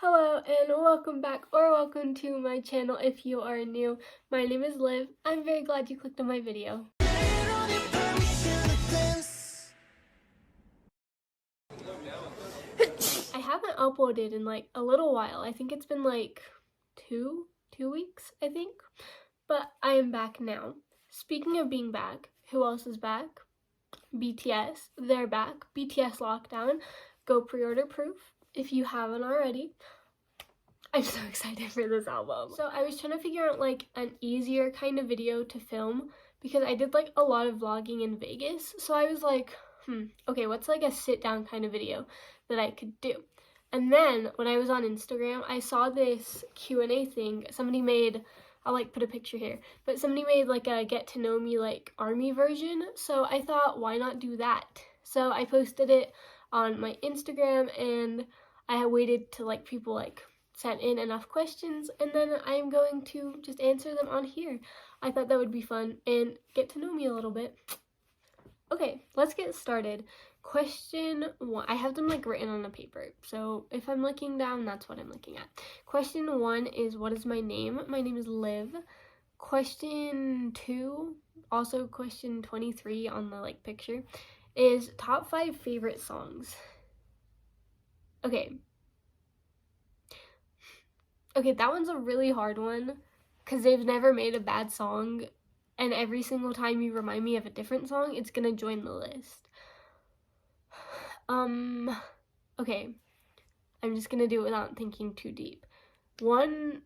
Hello and welcome back or welcome to my channel if you are new. My name is Liv. I'm very glad you clicked on my video. I haven't uploaded in like a little while. I think it's been like two weeks, I think. But I am back now. Speaking of being back, who else is back? BTS. They're back. BTS Lockdown. Go pre-order Proof if you haven't already. I'm so excited for this album. So I was trying to figure out like an easier kind of video to film because I did like a lot of vlogging in Vegas. So I was like, okay, what's like a sit down kind of video that I could do? And then when I was on Instagram, I saw this Q&A thing somebody made. I'll like put a picture here, but somebody made like a get to know me like army version. So I thought, why not do that? So I posted it on my Instagram and I waited to like people like sent in enough questions, and then I'm going to just answer them on here. I thought that would be fun and get to know me a little bit. Okay, let's get started. Question 1. I have them like written on a paper, so if I'm looking down, that's what I'm looking at. Question 1 is, what is my name? My name is Liv. Question 2, also question 23 on the like picture, is top 5 favorite songs. Okay, that one's a really hard one because they've never made a bad song, and every single time you remind me of a different song, it's gonna join the list. Okay, I'm just gonna do it without thinking too deep. 1,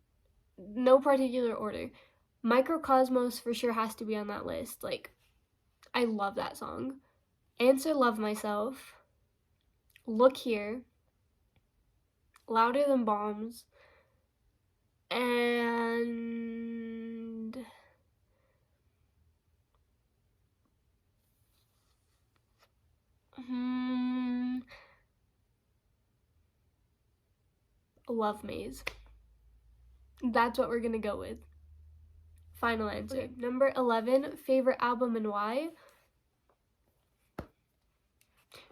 no particular order. Microcosmos for sure has to be on that list. Like, I love that song. Answer Love Myself. Look Here. Louder Than Bombs. And Love Maze. That's what we're gonna go with. Final answer. Okay. Number 11, favorite album and why?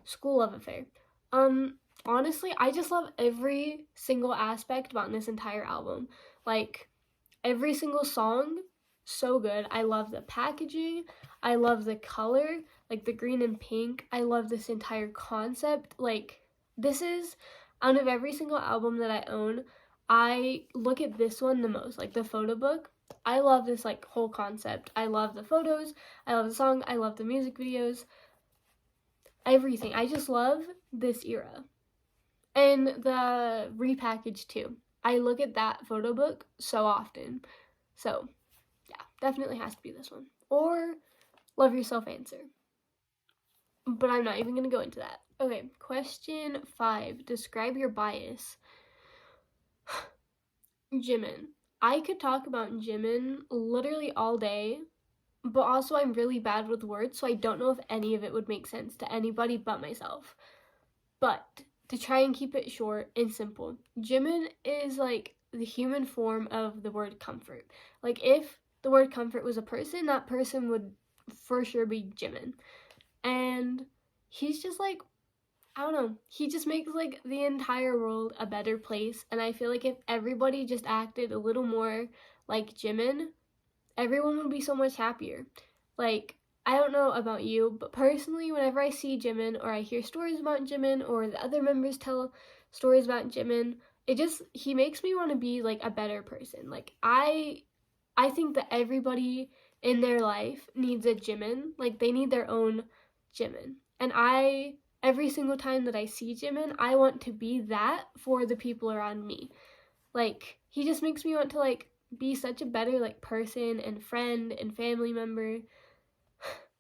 School Love Affair. Honestly, I just love every single aspect about this entire album. Like, every single song, so good. I love the packaging. I love the color, like the green and pink. I love this entire concept. Like, this is, out of every single album that I own, I look at this one the most, like the photo book. I love this like whole concept. I love the photos. I love the song. I love the music videos. Everything. I just love this era. And the repackaged too. I look at that photo book so often. So, yeah, definitely has to be this one. Or Love Yourself Answer. But I'm not even going to go into that. Okay, question 5. Describe your bias. Jimin. I could talk about Jimin literally all day, but also I'm really bad with words, so I don't know if any of it would make sense to anybody but myself. But to try and keep it short and simple, Jimin is like the human form of the word comfort. Like, if the word comfort was a person, that person would for sure be Jimin. And he's just like, I don't know, he just makes like the entire world a better place. And I feel like if everybody just acted a little more like Jimin, everyone would be so much happier. Like, I don't know about you, but personally, whenever I see Jimin or I hear stories about Jimin or the other members tell stories about Jimin, he makes me want to be like a better person. Like, I think that everybody in their life needs a Jimin. Like, they need their own Jimin. And every single time that I see Jimin, I want to be that for the people around me. Like, he just makes me want to like be such a better like person and friend and family member.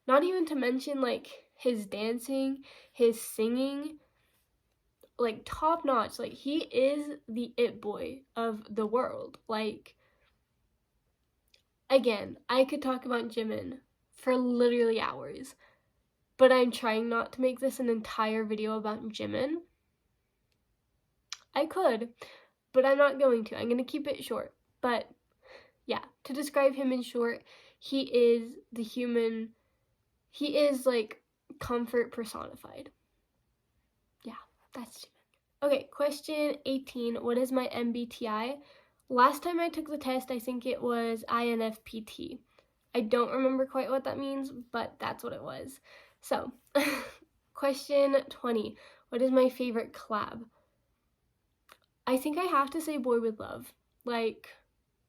Not even to mention like his dancing, his singing, like top notch. Like, he is the it boy of the world. Like, again, I could talk about Jimin for literally hours, but I'm trying not to make this an entire video about Jimin. I could, but I'm not going to. I'm going to keep it short. But yeah, to describe him in short, he is like comfort personified. Yeah, that's Jimin. Okay, question 18. What is my MBTI? Last time I took the test, I think it was INFPT. I don't remember quite what that means, but that's what it was. So, question 20. What is my favorite collab? I think I have to say Boy With Love. Like,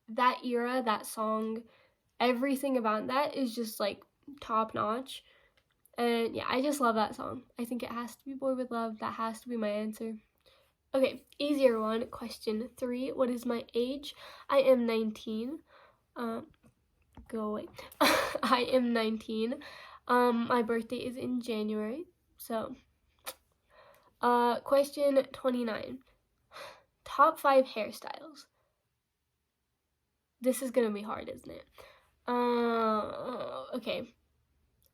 that era, that song, everything about that is just like top notch. And yeah, I just love that song. I think it has to be Boy With Love. That has to be my answer. Okay, easier one. Question 3. What is my age? I am 19. Go away. I am 19. My birthday is in January. So, question 29. Top 5 hairstyles. This is gonna be hard, isn't it? Okay.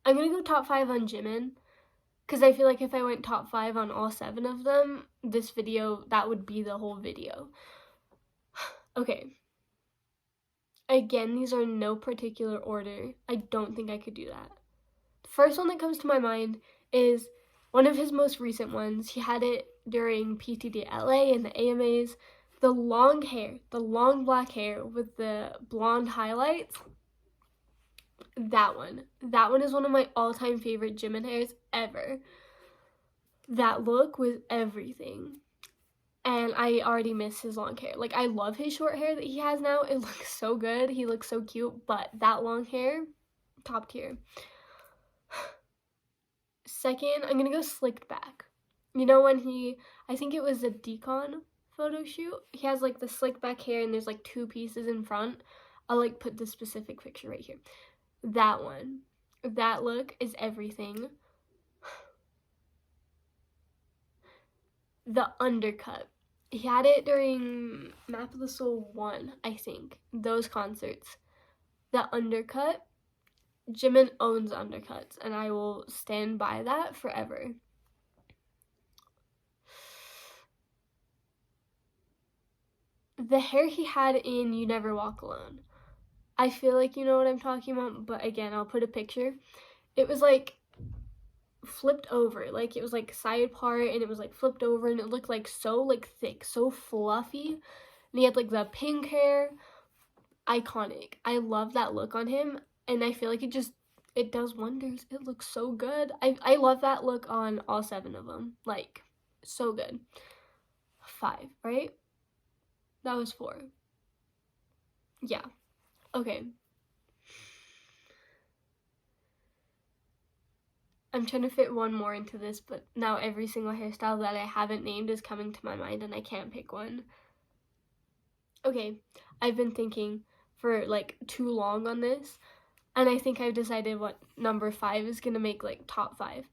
I'm gonna go top 5 on Jimin, because I feel like if I went top 5 on all 7 of them, this video, that would be the whole video. Okay. Again, these are in no particular order. I don't think I could do that. The first one that comes to my mind is one of his most recent ones. He had it during PTD LA and the AMAs. The long hair, the long black hair with the blonde highlights. That one is one of my all-time favorite Jimin hairs ever. That look was everything. And I already miss his long hair. Like, I love his short hair that he has now. It looks so good. He looks so cute. But that long hair, top tier. Second, I'm gonna go slicked back. You know when I think it was a decon photo shoot. He has like the slicked back hair and there's like 2 pieces in front. I'll like put the specific picture right here. That one. That look is everything. The undercut. He had it during Map of the Soul 1, I think. Those concerts. The undercut. Jimin owns undercuts, and I will stand by that forever. The hair he had in You Never Walk Alone. I feel like you know what I'm talking about, but again, I'll put a picture. It was like flipped over, like it was like side part and it was like flipped over and it looked like so like thick, so fluffy. And he had like the pink hair. Iconic. I love that look on him, and I feel like it does wonders. It looks so good. I love that look on all 7 of them. Like, so good. 5, right? That was 4. Yeah. Okay. I'm trying to fit one more into this, but now every single hairstyle that I haven't named is coming to my mind and I can't pick one. Okay, I've been thinking for like too long on this, and I think I've decided what number 5 is gonna make like top 5.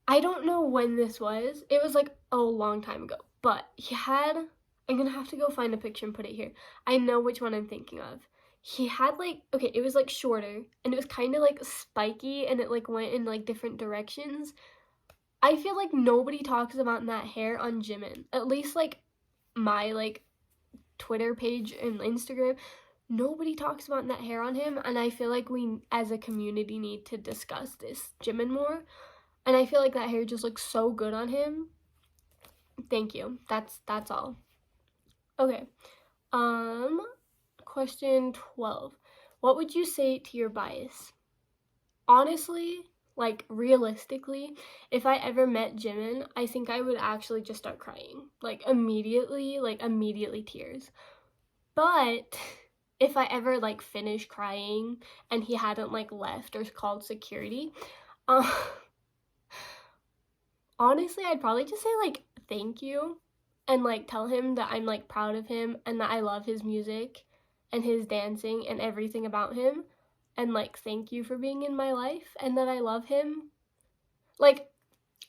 I don't know when this was. It was like a long time ago, but I'm gonna have to go find a picture and put it here. I know which one I'm thinking of. He had like, okay, it was like shorter and it was kind of like spiky and it like went in like different directions. I feel like nobody talks about that hair on Jimin. At least like my like Twitter page and Instagram, nobody talks about that hair on him, and I feel like we as a community need to discuss this Jimin more. And I feel like that hair just looks so good on him. Thank you. That's all. Okay. Question 12. What would you say to your bias? Honestly, like realistically, if I ever met Jimin, I think I would actually just start crying. Like immediately tears. But if I ever like finish crying and he hadn't like left or called security, honestly, I'd probably just say like thank you and like tell him that I'm like proud of him and that I love his music and his dancing and everything about him, and like thank you for being in my life and that I love him. Like,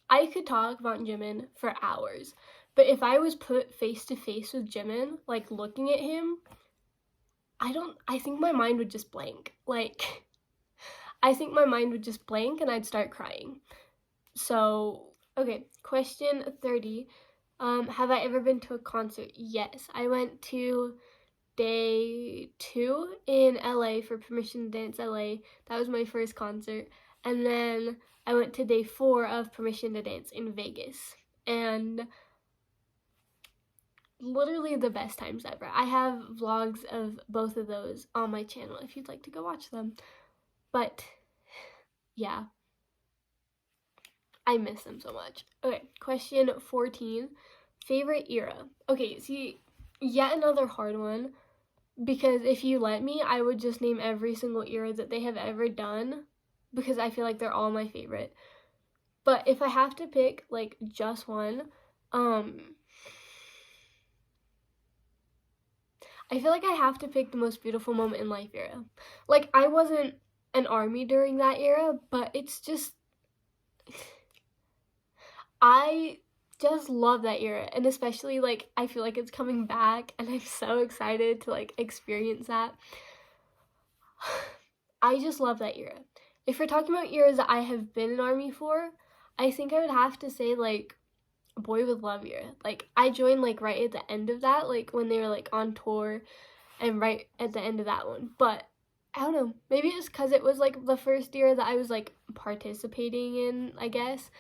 I could talk about Jimin for hours, but if I was put face to face with Jimin, like looking at him, I think my mind would just blank. Like, I think my mind would just blank and I'd start crying. So, okay, question 30. Have I ever been to a concert? Yes, I went to day 2 in LA for Permission to Dance LA. That was my first concert. And then I went to day 4 of Permission to Dance in Vegas. And literally the best times ever. I have vlogs of both of those on my channel if you'd like to go watch them. But yeah, I miss them so much. Okay, question 14. Favorite era? Okay, see, yet another hard one, because if you let me, I would just name every single era that they have ever done, because I feel like they're all my favorite. But if I have to pick, like, just one, I feel like I have to pick the most beautiful moment in life era. Like, I wasn't an ARMY during that era, but it's just, I just love that era, and especially, like, I feel like it's coming back, and I'm so excited to, like, experience that. I just love that era. If we're talking about eras that I have been in ARMY for, I think I would have to say, like, Boy With Love era. Like, I joined, like, right at the end of that, like, when they were, like, on tour, and right at the end of that one. But I don't know, maybe it's because it was, like, the first year that I was, like, participating in, I guess.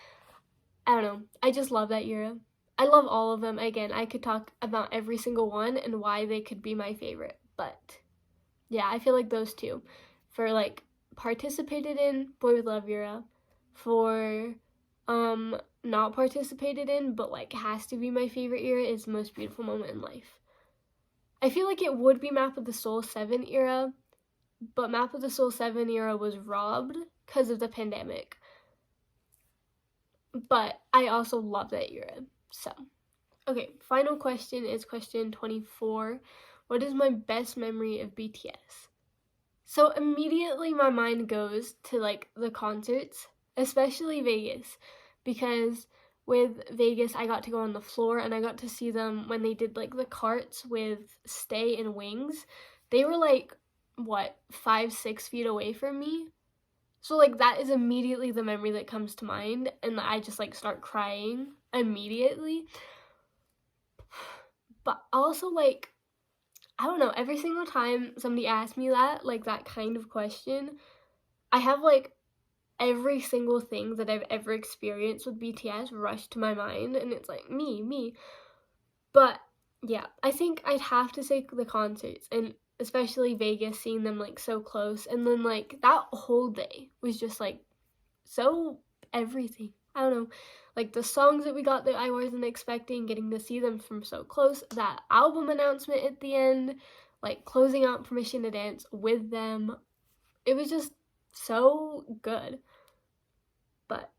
I don't know, I just love that era. I love all of them. Again, I could talk about every single one and why they could be my favorite, but yeah, I feel like those two. For, like, participated in, Boy With Love era. For not participated in, but, like, has to be my favorite era, is the most beautiful moment in life. I feel like it would be Map of the Soul 7 era, but Map of the Soul 7 era was robbed because of the pandemic. But I also love that era. So, okay, final question is question 24. What is my best memory of BTS? So immediately my mind goes to, like, the concerts, especially Vegas, because with Vegas I got to go on the floor and I got to see them when they did, like, the carts with Stay and Wings. They were, like, what, 5-6 feet away from me? So, like, that is immediately the memory that comes to mind, and I just, like, start crying immediately. But also, like, I don't know, every single time somebody asks me that, like, that kind of question, I have, like, every single thing that I've ever experienced with BTS rush to my mind, and it's like, me. But, yeah, I think I'd have to say the concerts, and especially Vegas, seeing them, like, so close, and then, like, that whole day was just, like, so everything. I don't know, like, the songs that we got that I wasn't expecting, getting to see them from so close, that album announcement at the end, like, closing out Permission to Dance with them, it was just so good. But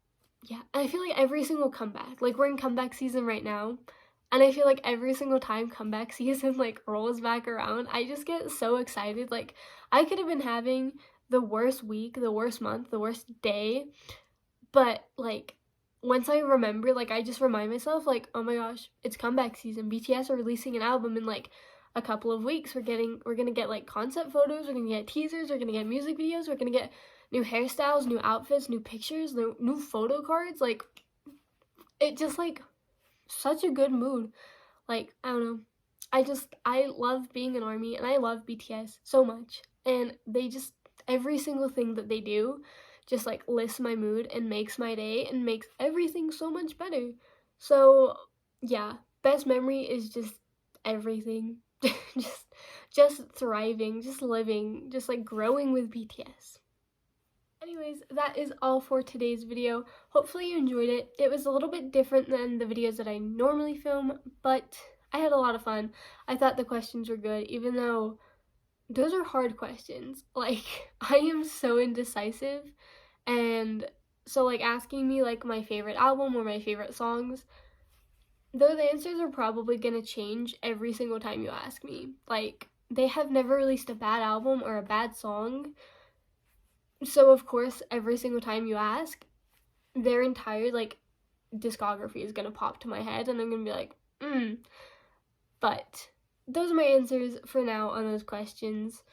yeah, I feel like every single comeback, like, we're in comeback season right now, and I feel like every single time comeback season, like, rolls back around, I just get so excited. Like, I could have been having the worst week, the worst month, the worst day, but, like, once I remember, like, I just remind myself, like, oh my gosh, it's comeback season. BTS are releasing an album in, like, a couple of weeks. We're gonna get, like, concept photos, we're gonna get teasers, we're gonna get music videos, we're gonna get new hairstyles, new outfits, new pictures, new photo cards. Like, it just, like, such a good mood. Like, I don't know, I love being an ARMY, and I love BTS so much, and they just, every single thing that they do just, like, lifts my mood and makes my day and makes everything so much better. So yeah, best memory is just everything. just just thriving, just living, just, like, growing with BTS. Anyways, that is all for today's video. Hopefully you enjoyed it. It was a little bit different than the videos that I normally film, but I had a lot of fun. I thought the questions were good, even though those are hard questions. Like, I am so indecisive, and so, like, asking me, like, my favorite album or my favorite songs, though the answers are probably gonna change every single time you ask me. Like, they have never released a bad album or a bad song, so of course every single time you ask, their entire, like, discography is gonna pop to my head, and I'm gonna be like, But those are my answers for now on those questions.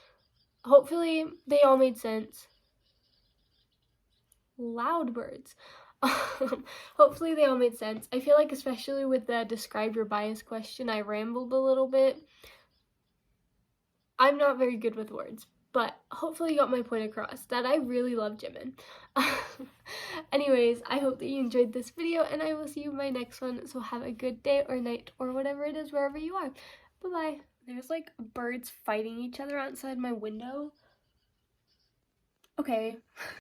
Hopefully they all made sense. Loud words. Hopefully they all made sense. I feel like, especially with the describe your bias question, I rambled a little bit. I'm not very good with words, But hopefully you got my point across that I really love Jimin. Anyways, I hope that you enjoyed this video, and I will see you in my next one. So have a good day or night or whatever it is wherever you are. Bye-bye. There's like birds fighting each other outside my window. Okay.